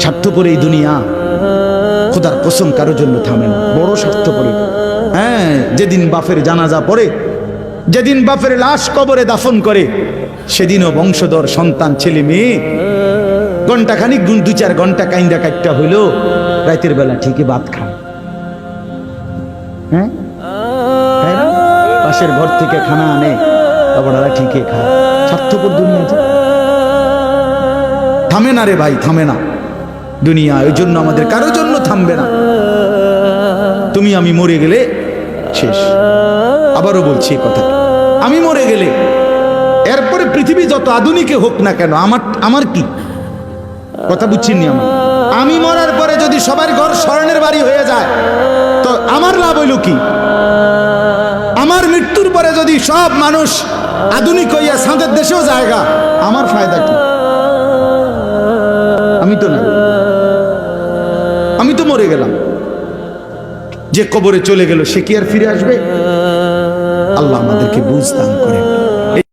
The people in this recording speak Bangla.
স্বার্থপর এই দুনিয়া, খোদার কসম কারোর জন্য থামে না, বড় স্বার্থপর। হ্যাঁ, যেদিন বাপের জানাজা পড়ে, যেদিন বাপের লাশ কবরে দাফন করে, সেদিনও বংশধর সন্তান ছেলে মেয়ে ঘন্টাখানিক 2-4 ঘন্টা কাইন্দা কাটটা হইলো, রাতের বেলা ঠিকই ভাত খায়। হ্যাঁ, পাশের ঘর থেকে খানা আনে, বাবারা ঠিকই খায়। স্বার্থপর দুনিয়া, থামে না রে ভাই, থামে না দুনিয়া। ওই জন্য আমাদের কারোর জন্য থামবে না। তুমি আমি মরে গেলে শেষ। আবারও বলছি কথা, আমি মরে গেলে এরপরে পৃথিবী যত আধুনিকে হোক না কেন, আমার কি কথা বুঝছেন? আমি মরার পরে যদি সবার ঘর স্বর্ণের বাড়ি হয়ে যায়, তো আমার লাভ হইল কি? আমার মৃত্যুর পরে যদি সব মানুষ আধুনিক হইয়া সাঁদের দেশেও জায়গা, আমার ফায়দা কি? আমি তো না, আমি তো মরে গেলাম। যে কবরে চলে গেল সে কি আর ফিরে আসবে? আল্লাহ আমাদেরকে বুঝ দান করেন।